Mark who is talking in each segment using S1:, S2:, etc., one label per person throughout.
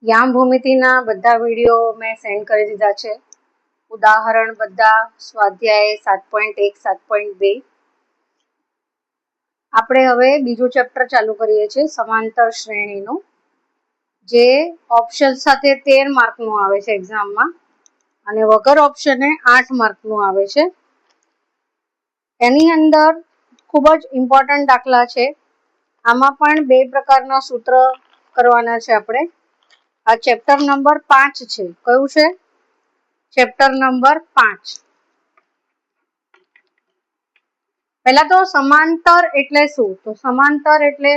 S1: યામ ભૂમિતિના બધા વિડીયો મેં સેન્ડ કરી દીધા છે. ઉદાહરણ બધા સ્વાધ્યાય 7.1 7.2. આપણે હવે બીજું ચેપ્ટર ચાલુ કરીએ છીએ, સમાંતર શ્રેણીનું, જે ઓપ્શન સાથે 13 માર્કનું આવે છે એક્ઝામમાં અને વગર ઓપ્શને 8 માર્કનું આવે છે. એની અંદર ખૂબ જ ઇમ્પોર્ટન્ટ દાખલા છે. આમાં પણ 2 પ્રકારના સૂત્ર કરવાના છે આપણે. આ ચેપ્ટર નંબર 5 છે. કયું છે? Chapter number 5. પહેલા તો સમાંતર એટલે શું? તો સમાંતર એટલે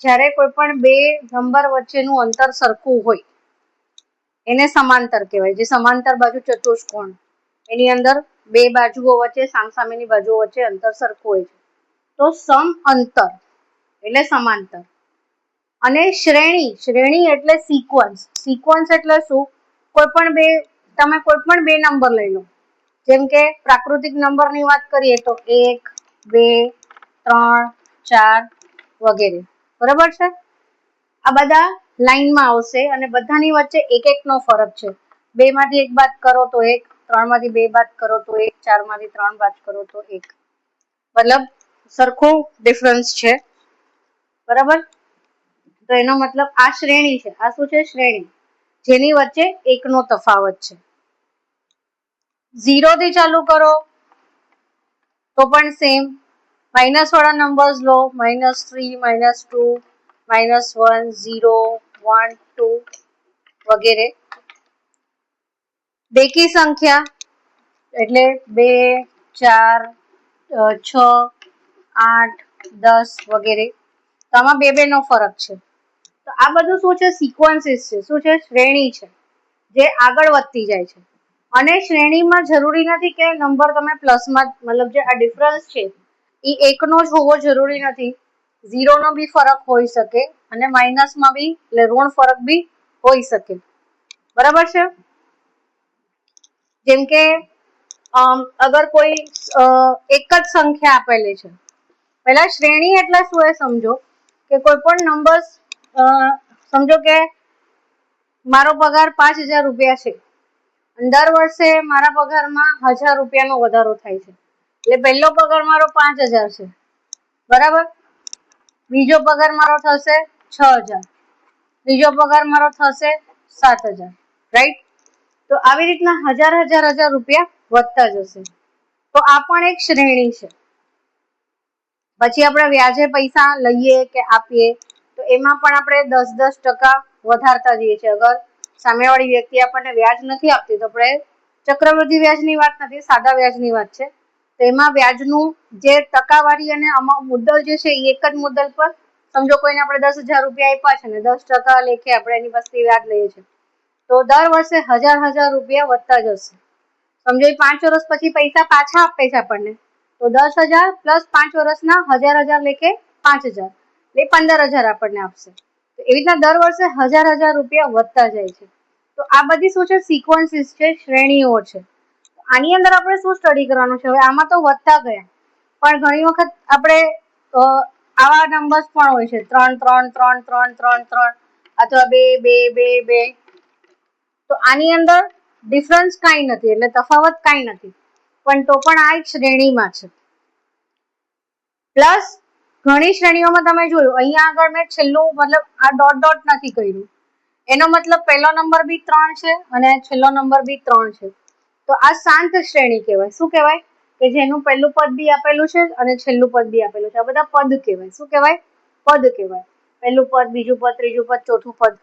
S1: જ્યારે કોઈ પણ 2 નંબર વચ્ચેનું અંતર સરખું હોય એને સમાંતર કહેવાય. જે સમાંતર બાજુ ચતુષ્કોણ, એની અંદર 2 બાજુઓ વચ્ચે, સામસામેની બાજુઓ વચ્ચે અંતર સરખું હોય છે તો સમ અંતર એટલે સમાંતર. અને શ્રેણી એટલે સિક્વન્સ. સિક્વન્સ એટલે શું? તમે કોઈ પણ 2 નંબર લઈ લો. જેમ કે પ્રાકૃતિક નંબરની વાત કરીએ તો 1, 2, 3, 4 વગેરે. બરાબર છે? આ બધા લાઈનમાં આવશે અને બધાની વચ્ચે 1 નો ફરક છે. 2 માંથી 1 બાદ કરો તો 1, 3 માંથી 2 બાદ કરો તો 1, 4 માંથી 3 બાદ કરો તો 1. મતલબ સરખો ડિફરન્સ છે. બરાબર? તો એનો મતલબ આ શ્રેણી છે. આ શું છે? શ્રેણી, જેની વચ્ચે 1 નો તફાવત છે. 0 થી ચાલુ કરો તો પણ સેમ. માઇનસ વાળા નંબર્સ લો, -3, -2, -1, 0, 1, 2 વગેરે. બેકી સંખ્યા એટલે 2, 4, 6, 8, 10 વગેરે. તો આમાં 2 નો ફરક છે. તો આ બધું શું છે? સિક્વન્સીસ છે. શું છે? શ્રેણી છે, જે આગળ વધતી જાય છે. અને શ્રેણીમાં જરૂરી નથી કે નંબર તમે પ્લસમાં, મતલબ જે આ ડિફરન્સ છે એ 1 નો જ હોવો જરૂરી નથી. 0 નો બી ફરક હોઈ શકે અને માઇનસમાં બી, એટલે ઋણ ફરક બી હોઈ શકે. બરાબર છે? જેમ કે અગર કોઈ એક જ સંખ્યા આપેલી છે. પહેલા શ્રેણી એટલે શું એ સમજો કે કોઈ પણ નંબર, સમજો કે મારો પગાર 5,000 રૂપિયા છે. દર વર્ષે મારા પગારમાં 1,000 રૂપિયાનો વધારો થાય છે. એટલે પહેલો પગાર મારો 5,000 છે. બરાબર? બીજો પગાર મારો થશે 6,000. ત્રીજો પગાર મારો થશે 7,000. રાઈટ? તો આવી રીતના 1,000 રૂપિયા વધતા જશે. તો આ પણ એક શ્રેણી છે. પછી આપણે વ્યાજે પૈસા લઈએ કે આપીએ તો એમાં પણ આપણે 10% વધારતા જઈએ છીએ. અગર સામેવાળી વ્યક્તિ આપણને વ્યાજ નથી આપતી તો આપણે ચક્રવૃદ્ધિ વ્યાજની વાત નથી, સાદા વ્યાજની વાત છે. તો એમાં વ્યાજનું જે ટકાવારી અને મુદ્દલ જે છે એ એક જ મુદ્દલ પર, સમજો કોઈને આપણે 10,000 રૂપિયા આપ્યા છે ને 10% લેખે આપણે એની પાસેથી વ્યાજ લઈએ છીએ, તો દર વર્ષે 1,000 રૂપિયા વધતા જશે. સમજો 5 વર્ષ પછી પૈસા પાછા આપે છે આપણને, તો 10,000 પ્લસ 5 વર્ષના 1,000 લેખે 5,000, એટલે 15,000 આપણને આપશે. તો એવી રીતના દર વર્ષે 1,000 રૂપિયા વધતા જાય છે. તો આ બધી શું છે? સિક્વન્સીસ છે, શ્રેણીઓ છે. આની અંદર આપણે શું સ્ટડી કરવાનું છે? હવે આમાં તો વધતા ગયા, પણ ઘણી વખત આપણે આવા નંબર્સ પણ હોય છે 3, 3, 3, 3, 3, 3 અથવા 2, 2, 2, 2. તો આની અંદર ડિફરન્સ કાંઈ નથી, એટલે તફાવત કાંઈ નથી, પણ તો પણ આ એક શ્રેણીમાં છે. પ્લસ ઘણી શ્રેણીઓમાં તમે જોયું, અહીંયા આગળ મેં છેલ્લું, મતલબ આ ડોટ નથી કર્યું, એનો મતલબ પહેલો નંબર બી 3 છે અને છેલ્લો નંબર બી 3 છે. તો આ શાંત શ્રેણી કહેવાય. શું કહેવાય? કે જેનું પહેલું પદ બી આપેલું છે અને છેલ્લું પદ બી આપેલું છે. આ બધા પદ કહેવાય. શું કહેવાય? પદ કહેવાય. પહેલું પદ, બીજું પદ, ત્રીજું પદ, ચોથું પદ.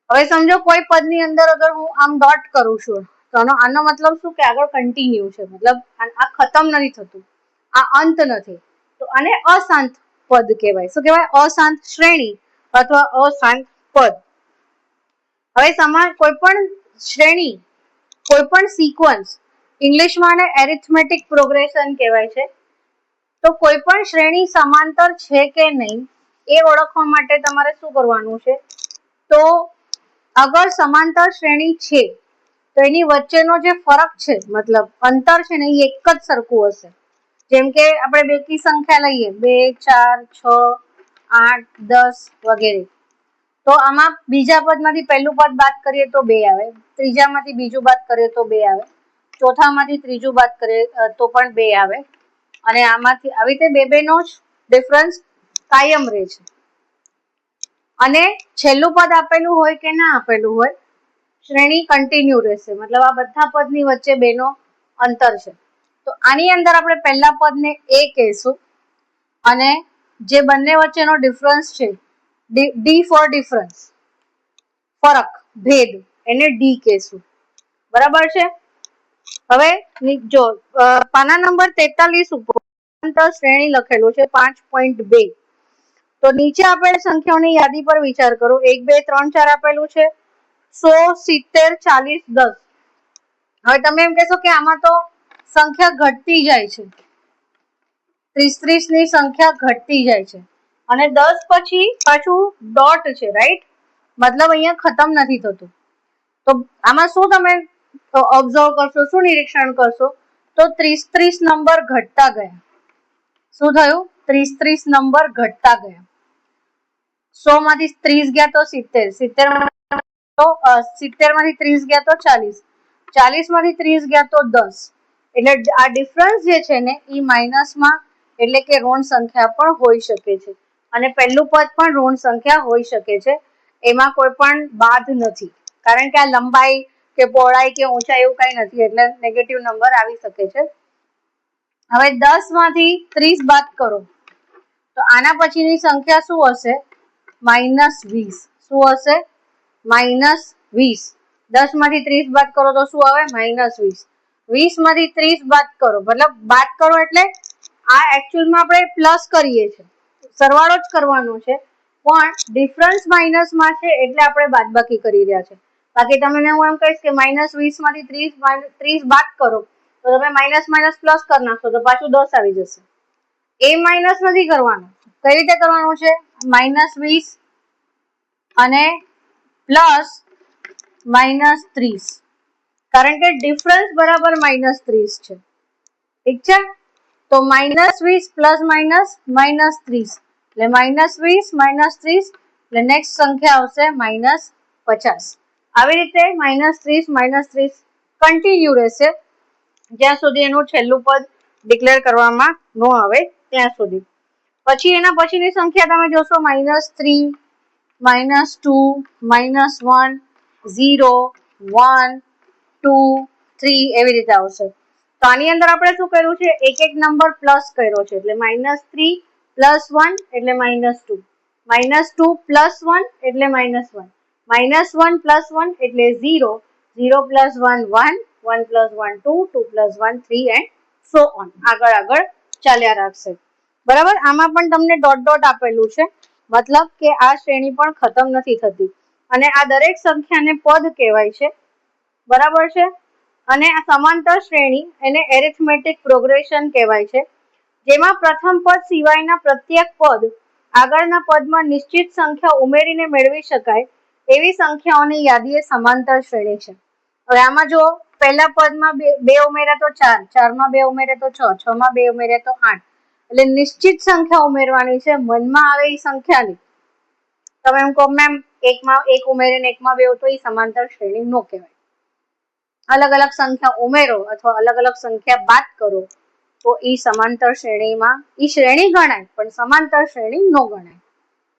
S1: હવે સમજો કોઈ પદની અંદર અગર હું આમ ડોટ કરું છું તો આનો મતલબ શું? કે આગળ કન્ટિન્યુ છે, મતલબ આ ખતમ નથી થતું, આ અંત નથી. તો આને અશાંત પદ કહેવાય. શું કહેવાય? અશાંત શ્રેણી અથવા અશાંત પદ. હવે કોઈ પણ શ્રેણી, કોઈ પણ સિક્વન્સ, ઇંગ્લિશમાં આને એરિથમેટિક પ્રોગ્રેશન કહેવાય છે. તો કોઈ પણ શ્રેણી સમાંતર છે કે નહીં એ ઓળખવા માટે તમારે શું કરવાનું છે? તો અગર સમાંતર શ્રેણી છે તો એની વચ્ચેનો જે ફરક છે, મતલબ અંતર છે ને, એ એક જ સરખું હશે. જેમ કે આપણે બેકી સંખ્યા લઈએ, 2, 4, 6, 8, 10 વગેરે. તો આમાં બીજા પદમાંથી પહેલું પદ બાદ કરીએ તો 2 આવે, ત્રીજામાંથી બીજું બાદ કરીએ તો 2 આવે, ચોથામાંથી ત્રીજું બાદ કરીએ તો પણ 2 આવે, અને આમાંથી આવી રીતે 2 નો જ ડિફરન્સ કાયમ રહે છે. અને છેલ્લું પદ આપેલું હોય કે ના આપેલું હોય, શ્રેણી કન્ટિન્યુ રહેશે, મતલબ આ બધા પદની વચ્ચે 2 નો અંતર છે. તો આની અંદર આપણે પહેલા પદને a કહીશું, અને જે બંને વચ્ચેનો ડિફરન્સ છે, ડી ફોર ડિફરન્સ, ફરક, ભેદ, એને ડી કહીશું. બરાબર છે. હવે જો પાના નંબર 43 ઉપર શ્રેણી લખેલું છે 5.2. તો નીચે આપેલ સંખ્યાઓની યાદી પર વિચાર કરો. 1, 2, 3, 4 આપેલું છે, 100, 70, 40, 10. હવે તમે એમ કહેશો કે આમાં તો સંખ્યા ઘટતી જાય છે, 30 ની સંખ્યા ઘટતી જાય છે, અને 10 પછી પાછું ડોટ છે, રાઈટ, મતલબ અહીંયા ખતમ નથી થતું. તો આમાં શું તમે ઓબ્ઝર્વ કરશો, શું નિરીક્ષણ કરશો, તો 30 નંબર ઘટતા ગયા. શું થયું? 30 નંબર ઘટતા ગયા. 100 માંથી 30 ગયા તો 70, 70 માંથી 30 ગયા તો 40, 40 માંથી 30 ગયા તો 10. એટલે આ ડિફરન્સ જે છે ને એ માઇનસમાં, એટલે કે ઋણ સંખ્યા પણ હોઈ શકે છે, અને પહેલું પદ પણ ઋણ સંખ્યા હોઈ શકે છે. એમાં કોઈ પણ બાદ નથી, કારણ કે આ લંબાઈ કે પહોળાઈ કે ઊંચાઈ એવું કઈ નથી, એટલે નેગેટિવ નંબર આવી શકે છે. હવે 10 માંથી 30 બાદ કરો તો આના પછીની સંખ્યા શું હશે? -20. શું હશે? -20. 10 માંથી 30 બાદ કરો તો શું આવે? -20. 20 માંથી 30 બાદ કરો, મતલબ બાદ કરો એટલે આ એકચ્યુઅલમાં આપણે પ્લસ કરીએ છીએ, સરવાળો જ કરવાનો છે, પણ ડિફરન્સ માઇનસમાં છે એટલે આપણે બાદબાકી કરી રહ્યા છે. બાકી તમને હું એમ કહીશ કે -20 માંથી 30 બાદ કરો તો તમે માઇનસ પ્લસ કરી નાખશો તો પાછું 10 આવી જશે. એ માઇનસ નથી કરવાનું. કઈ રીતે કરવાનું છે? -20 અને પ્લસ -30, કારણ કે ડિફરન્સ બરાબર -30 છે. ઠીક છે. તો -20 પ્લસ માઇનસ -30, એટલે -20 -30, એટલે નેક્સ્ટ સંખ્યા આવશે -50. આવી રીતે -30 -30 કન્ટિન્યુ રહેશે જ્યાં સુધી એનું છેલ્લું પદ ડિક્લેર કરવામાં ન આવે ત્યાં સુધી. પછી એના પછીની સંખ્યા તમે જોશો -3, -2, -1, 0, 1, 2, 3 એવી રીતે આવશે. તો આની અંદર આપણે શું કર્યું છે? એક નંબર પ્લસ કર્યો છે, એટલે -3 + 1 એટલે -2, -2 + 1 એટલે -1, -1 + 1 એટલે 0, 0 + 1 1, 1 + 1 2, 2 + 1 3 એન્ડ સો ઓન. આગળ ચાલ્યા રાખશે. બરાબર. આમાં પણ તમને ડોટ ડોટ આપેલું છે, મતલબ કે આ શ્રેણી પણ ખતમ નથી થતી, અને આ દરેક સંખ્યાને પદ કહેવાય છે. બરાબર છે. અને આ સમાંતર શ્રેણી એને એરિથમેટિક પ્રોગ્રેશન કહેવાય છે, જેમાં પ્રથમ પદ સિવાયના પ્રત્યેક પદ આગળના પદમાં નિશ્ચિત સંખ્યા ઉમેરીને મેળવી શકાય એવી સંખ્યાઓની યાદી એ સમાંતર શ્રેણી છે. હવે આમાં જો પહેલા પદમાં 2 ઉમેરે તો 4, 4 માં 2 ઉમેરે તો 6, 6 માં 2 ઉમેરે તો 8, એટલે નિશ્ચિત સંખ્યા ઉમેરવાની છે, મનમાં આવે એ સંખ્યાની. તમે એમ કહો મેમ 1 માં 1 ઉમેરીને 1 માં 2 તો એ સમાંતર શ્રેણી નો કહેવાય. અલગ અલગ સંખ્યા ઉમેરો અથવા અલગ અલગ સંખ્યા બાદ કરો તો એ સમાંતર શ્રેણીમાં એ શ્રેણી ગણાય, પણ સમાંતર શ્રેણી નો ગણાય.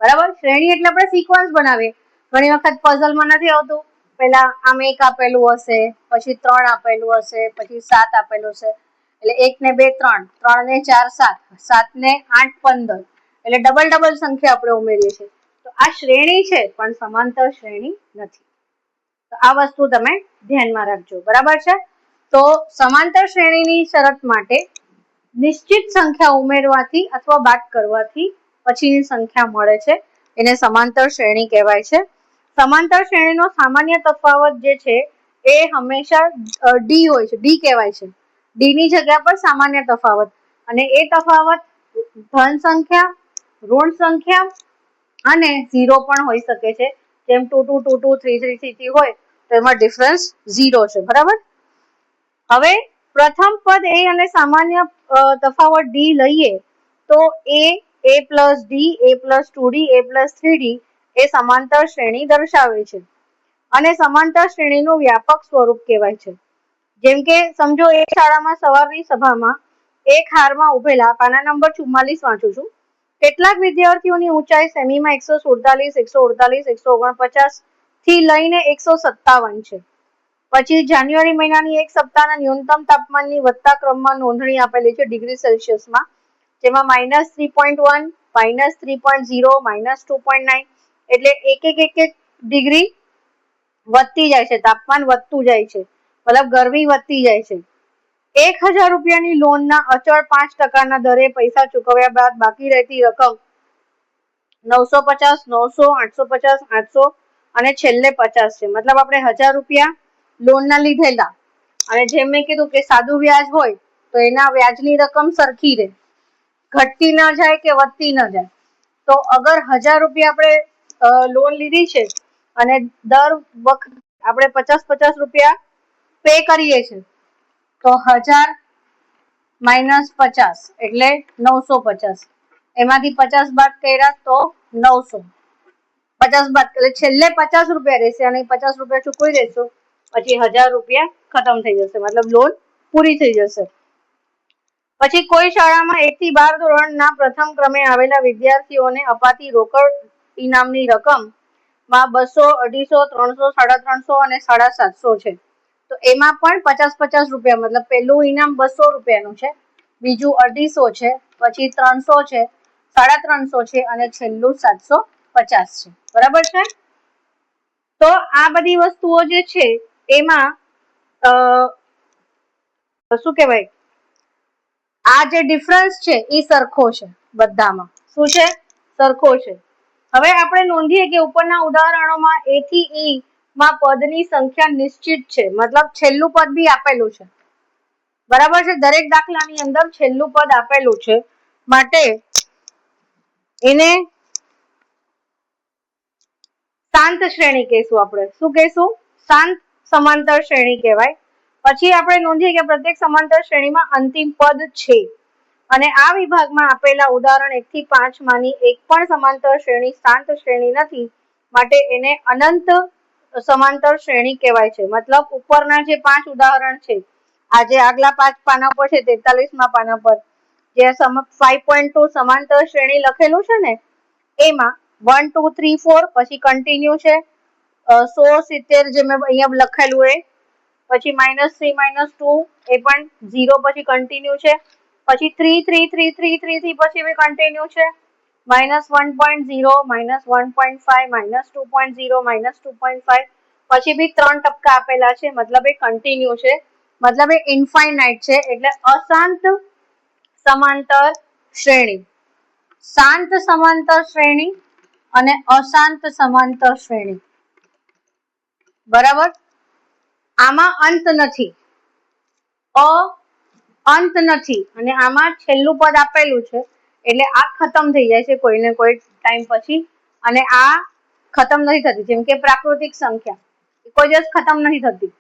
S1: બરાબર. શ્રેણી એટલે આપણે સિક્વન્સ બનાવીએ. ઘણી વખત પઝલમાં નથી આવતું, પેલા આમ 1 આપેલું હશે, પછી 3 આપેલું હશે, પછી 7 આપેલું હશે, એટલે 1 ને 2 3, 3 ને 4 7, 7 ને 8 15, એટલે ડબલ સંખ્યા આપણે ઉમેરીએ છીએ. તો આ શ્રેણી છે પણ સમાંતર શ્રેણી નથી. તો આ વસ્તુ તમે ધ્યાનમાં રાખજો. બરાબર છે. તો સમાંતર શ્રેણીની શરત માટે નિશ્ચિત સંખ્યા ઉમેરવાથી અથવા બાદ કરવાથી પછીની સંખ્યા મળે છે, એને સમાંતર શ્રેણી કહેવાય છે. સમાંતર શ્રેણીનો સામાન્ય તફાવત જે છે એ હંમેશા ડી હોય છે, ડી કહેવાય છે. ડી ની જગ્યા પર સામાન્ય તફાવત, અને એ તફાવત ધન સંખ્યા, ઋણ સંખ્યા અને 0 પણ હોઈ શકે છે. જેમ 2 2 2 2 3 3 3 3 હોય તો એમાં ડિફરન્સ 0 છે. બરાબર. હવે પ્રથમ પદ એ અને સામાન્ય તફાવત ડી લઈએ તો a + d, a + 2d, a + 3d એ સમાંતર શ્રેણી દર્શાવે છે અને સમાંતર શ્રેણીનું વ્યાપક સ્વરૂપ કહેવાય છે. જેમ કે સમજો એક શાળામાં સવારની સભામાં એક હારમાં ઉભેલા, પાના નંબર 44 વાંચું છું, કેટલાક વિદ્યાર્થીઓની ઊંચાઈ સેમીમાં 147, 148, 149 થી લઈને 157 છે. પછી જાન્યુઆરી મહિનાની એક સપ્તાહના ન્યૂનતમ તાપમાનની વધતા ક્રમમાં નોંધણી આપેલી છે ડિગ્રી સેલ્સિયસમાં, જેમાં -3.1, -3.0, -2.9 એટલે એક ડિગ્રી વધતી જાય છે, તાપમાન વધતું જાય છે, મતલબ ગરમી વધતી જાય છે. 1000 રૂપિયાની લોનના અચળ 5% દરે પૈસા ચૂકવ્યા બાદ બાકી રહેતી રકમ 950, 900, 850, 800 અને છેલ્લે 50 છે. મતલબ આપણે 1000 રૂપિયા લોનના લીધેલા અને જેમ મેં કીધું કે સાદું વ્યાજ હોય તો એના વ્યાજની રકમ સરખી રહે, ઘટતી ન જાય કે વધતી ન જાય. તો અગર 1000 રૂપિયા આપણે લોન લીધી છે અને દર વખત આપણે 50 રૂપિયા પે કરીએ છીએ, તો 1000 - 50 એટલે 950, એમાંથી 50 બાદ કર્યા તો 900, 50 બાદ એટલે છેલ્લે 50 રૂપિયા રહેશે અને 50 રૂપિયા ચૂકવી દેશો, પછી 1000 રૂપિયા ખતમ થઈ જશે, મતલબ લોન પૂરી થઈ જશે. પછી કોઈ શાળામાં 1 થી 12 ધોરણના પ્રથમ ક્રમે આવેલા વિદ્યાર્થીઓને અપાતી રોકડ ઇનામની રકમ માં 200, 250, 300, 350 અને 750 છે. તો એમાં પણ 50 રૂપિયા, મતલબ પહેલું ઇનામ 200 રૂપિયાનું છે, બીજું 250 છે, પછી 300 છે, 350 છે અને છેલ્લું 750 છે. બરાબર છે? તો આ બધી વસ્તુઓ જે છે એમાં શું કહેવાય, આ જે ડિફરન્સ છે એ સરખો છે બધામાં. શું છે? સરખો છે. હવે આપણે નોંધીએ કે ઉપરના ઉદાહરણોમાં A થી E માં પદની સંખ્યા નિશ્ચિત છે, મતલબ છેલ્લું પદ બી આપેલું છે. બરાબર છે? દરેક દાખલાની અંદર છેલ્લું પદ આપેલું છે, માટે એને શાંત શ્રેણી કહેશું આપણે. શું કહેશું? શાંત સમાંતર શ્રેણી કહેવાય. પછી આપણે નોંધીએ કે પ્રત્યેક સમાંતર શ્રેણીમાં અંતિમ પદ છે અને આ વિભાગમાં આપેલા ઉદાહરણ 1 થી 5 માંની એક પણ સમાંતર શ્રેણી શાંત શ્રેણી નથી, માટે એને અનંત સમાંતર શ્રેણી કહેવાય છે. મતલબ ઉપરના જે 5 ઉદાહરણ છે, આજે આગલા 5 પાના પર છે, 43મા પાના પર જે 5.2 સમાંતર શ્રેણી લખેલું છે ને, એમાં 1, 2, 3, 4 પછી કન્ટિન્યુ છે, 16, 70 જે મેં અહીંયા લખેલું એ, પછી -3, -2 એ પણ 0 પછી કન્ટિન્યુ છે, પછી 3, 3, 3, 3, 3 થી પછી બી કન્ટિન્યુ છે, -1.0, -1.5, -2.0, -2.5 પછી બી 3 ટપકા આપેલા છે, મતલબ એ કન્ટિન્યુ છે, મતલબ એ ઇન્ફાઇનાઇટ છે, એટલે અશાંત સમાંતર શ્રેણી. શાંત સમાંતર શ્રેણી અને અશાંત સમાંતર શ્રેણી. બરાબર? આમાં અંત નથી, અંત નથી, અને આમાં છેલ્લું પદ આપેલું છે, એટલે આ ખતમ થઈ જાય છે કોઈને કોઈ ટાઈમ પછી, અને આ ખતમ નથી થતી. જેમ કે પ્રાકૃતિક સંખ્યા કોઈ દિવસ ખતમ નથી થતી.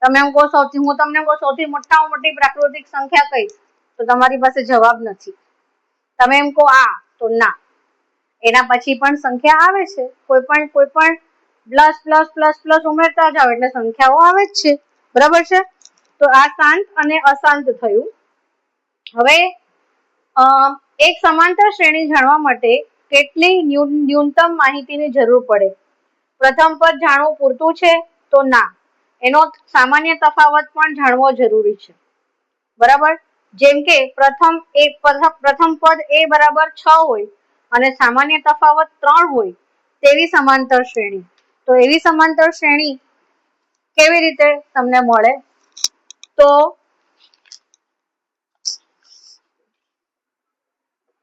S1: તમે એમ કહો હું તમને કહું સૌથી મોટામાં મોટી પ્રાકૃતિક સંખ્યા કઈ, તો તમારી પાસે જવાબ નથી. તમે એમ કહો આ, તો ના, એના પછી પણ સંખ્યા આવે છે, કોઈ પણ પ્લસ પ્લસ પ્લસ પ્લસ ઉમેરતા જાઓ એટલે સંખ્યાઓ આવે જ છે. બરાબર છે? તો આ શાંત અને અશાંત થયું. હવે એક સમાંતર શ્રેણી જાણવા માટે કેટલી ન્યૂનતમ માહિતીની જરૂર પડે? પ્રથમ પદ જાણવું પૂરતું છે? તો ના, એનો સામાન્ય તફાવત પણ જાણવો જરૂરી છે. બરાબર? જેમ કે પ્રથમ પદ a બરાબર 6 હોય અને સામાન્ય તફાવત 3 હોય તેવી સમાંતર શ્રેણી. તો એવી સમાંતર શ્રેણી કેવી રીતે તમને મળે? તો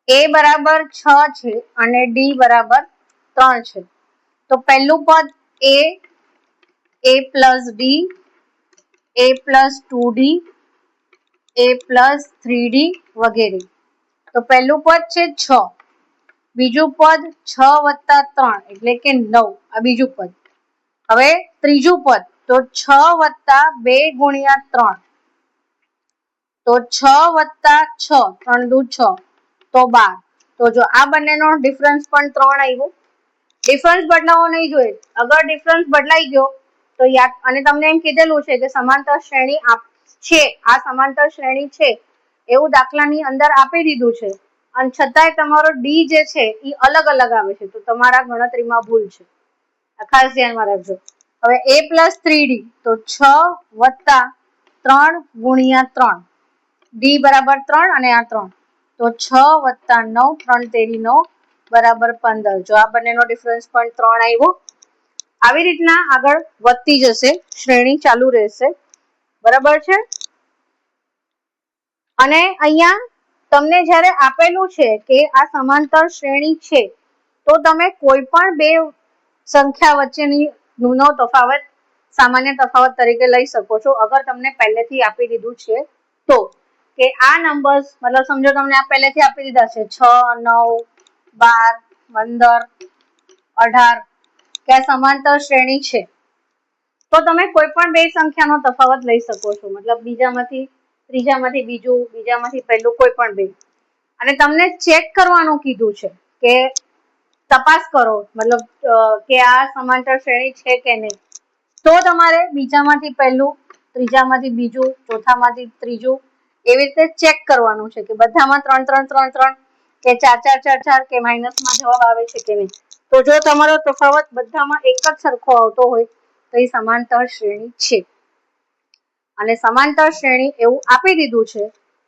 S1: a બરાબર 6 છે અને d બરાબર 3 છે. તો પહેલું પદ a plus d, a plus 2d, a plus 3d વગેરે. તો પહેલું પદ છે 6, બીજું પદ 6 વત્તા 3 એટલે કે 9, આ બીજું પદ. હવે ત્રીજું પદ તો 6 વત્તા 2 ગુણ્યા 3, તો 6 વત્તા 6, 3 દુ 6 તો 12. તો જો આ બંનેનો ડિફરન્સ પણ 3 આવ્યો. ડિફરન્સ બદલાવો નહીં જોઈએ. અગર ડિફરન્સ બદલાઈ ગયો તો યાદ, અને તમને એમ કીધેલું છે કે સમાંતર શ્રેણી છે, આ સમાંતર શ્રેણી છે એવું દાખલાની અંદર આપી દીધું છે, અને છતાંય તમારો ડી જે છે એ અલગ અલગ આવે છે, તો તમારા ગણતરીમાં ભૂલ છે. ખાસ ધ્યાનમાં રાખજો. હવે a પ્લસ 3d તો 6 વત્તા 3 ગુણ્યા 3, ડી બરાબર 3 અને આ 3, તો 6 વત્તા 9, 3 તેરી 9 બરાબર 15. જો આ બંનેનો ડિફરન્સ પણ 3 આવ્યો. આવી રીતના આગળ વધતી જશે, શ્રેણી ચાલુ રહેશે. બરાબર છે. અને અહીંયા તમને જ્યારે આપેલું છે કે આ સમાંતર શ્રેણી છે, તો તમે કોઈ પણ બે સંખ્યા વચ્ચેની નો તફાવત સામાન્ય તફાવત તરીકે લઈ શકો છો, અગર તમને પહેલેથી આપી દીધું છે તો. કે આ નંબર્સ, મતલબ સમજો તમને આ પહેલેથી આપી દીધા છે 6, 9, 12, 15, 18 કે આ સમાંતર શ્રેણી છે, તો તમે કોઈ પણ બે સંખ્યાનો તફાવત લઈ શકો છો, મતલબ બીજામાંથી ત્રીજામાંથી બીજું, બીજામાંથી પહેલું, કોઈ પણ બે. અને તમને ચેક કરવાનું કીધું છે કે તપાસ કરો, મતલબ કે આ સમાંતર શ્રેણી છે કે નહીં, તો તમારે બીજામાંથી પહેલું, ત્રીજામાંથી બીજું, ચોથામાંથી ત્રીજું, એવી રીતે ચેક કરવાનું છે કે બધામાં 3, 3, 3, 3 કે 4, 4, 4, 4 કે માઇનસમાં જવાબ આવે છે કે નહીં. તો જો તમારો તફાવત બધામાં એક જ સરખો આવતો હોય તો એ સમાંતર શ્રેણી છે. અને સમાંતર શ્રેણી એવું આપી દીધું છે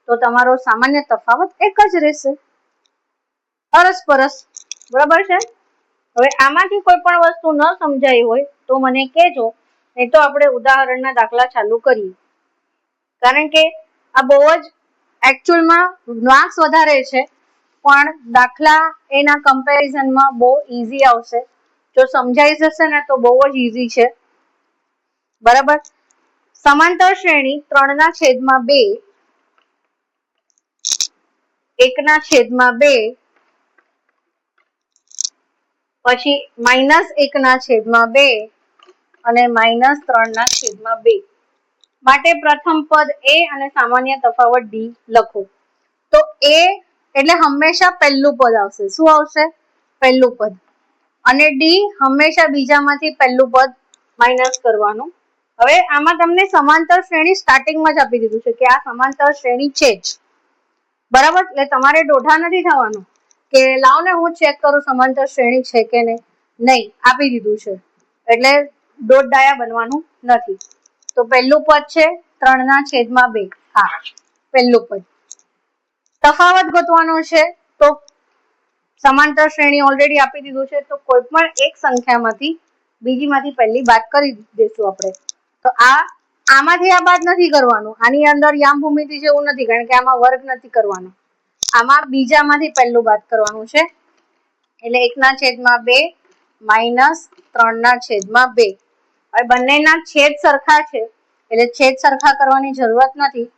S1: તો તમારો સામાન્ય તફાવત એક જ રહેશે, અરસપરસ. બરાબર છે. હવે આમાંથી કોઈ પણ વસ્તુ ન સમજાઈ હોય તો મને કહેજો, નહીં તો આપણે ઉદાહરણના દાખલા ચાલુ કરીએ. કારણ કે આ બહુ જ એકચ્યુઅલમાં માર્ક્સ વધારે છે, પણ દાખલા એના કમ્પેરિઝનમાં બહુ ઈઝી આવશે. જો સમજાઈ જશે ને તો બહુ જ ઈઝી છે. બરાબર. સમાંતર શ્રેણી 3/2, 1/2, પછી -1/2 અને -3/2 માટે પ્રથમ પદ a અને સામાન્ય તફાવત d લખો. તો a એટલે હંમેશા પહેલું પદ આવશે. શું આવશે? પહેલું પદ. અને d હંમેશા બીજામાંથી પહેલું પદ માઇનસ કરવાનું. હવે આમાં તમને સમાંતર શ્રેણી સ્ટાર્ટિંગમાં જ આપી દીધું છે કે આ સમાંતર શ્રેણી છે જ. બરાબર. એટલે તમારે દોઢા નથી થવાનું કે લાવ ને હું ચેક કરું સમાંતર શ્રેણી છે કે નહીં, આપી દીધું છે એટલે દોઢ ડાયા બનવાનું નથી. તો પહેલું પદ છે 3/2. હા, પહેલું પદ. તફાવત ગોતવાનો છે તો સમાંતર શ્રેણી ઓલરેડી આપી દીધું છે, તો કોઈ પણ એક સંખ્યામાંથી બીજીમાંથી પહેલી બાદ કરી દઈશું આપણે. તો આમાંથી આ બાદ નથી કરવાનું, આની અંદર યામ ભૂમિતિ જેવું નથી, કારણ કે આમાં વર્ગ નથી કરવાનો, આમાં બીજામાંથી પહેલું બાદ કરવાનું છે. એટલે 1/2 -3/2. હવે બંનેના છેદ સરખા છે એટલે છેદ સરખા કરવાની જરૂરત નથી,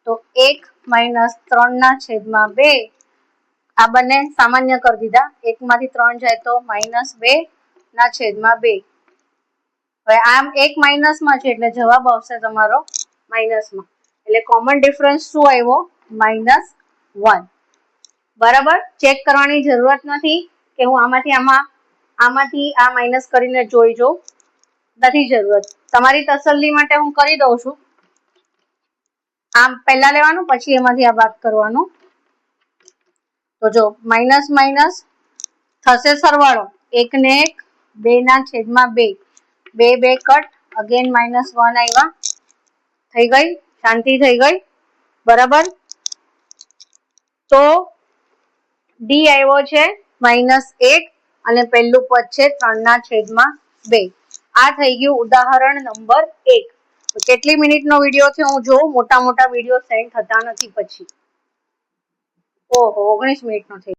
S1: તો 1 -3/2. આ બંને સામાન્ય કરી દીધા, 1 માંથી 3 જાય તો -2/2. હવે આમ એક માઇનસમાં છે એટલે જવાબ આવશે તમારો માઇનસમાં, એટલે કોમન ડિફરન્સ શું આવ્યો? -1. બરાબર. ચેક કરવાની જરૂરત નથી કે હું આમાંથી આ માઇનસ કરીને જોઈ જોઉં, નથી જરૂરત. તમારી તસલ્લી માટે હું કરી દઉં છું. આમ પહેલા લેવાનું, પછી એમાંથી આ બાદ કરવાનું. તો જો માઇનસ માઇનસ થશે સરવાળો, 1 ને 1, 2/2, 2 કટ, અગેન -1 આવ્યા. થઈ ગઈ? શાંતિ થઈ ગઈ? બરાબર. તો ડી આવ્યો છે -1 અને પહેલું પદ છે 3/2. આ થઈ ગયું ઉદાહરણ નંબર 1. તો કેટલી મિનિટનો વિડીયો છે હું જોઉં, મોટા વિડીયો સેન્ડ થતા નથી પછી. ઓહો, 19 મિનિટનો થઈ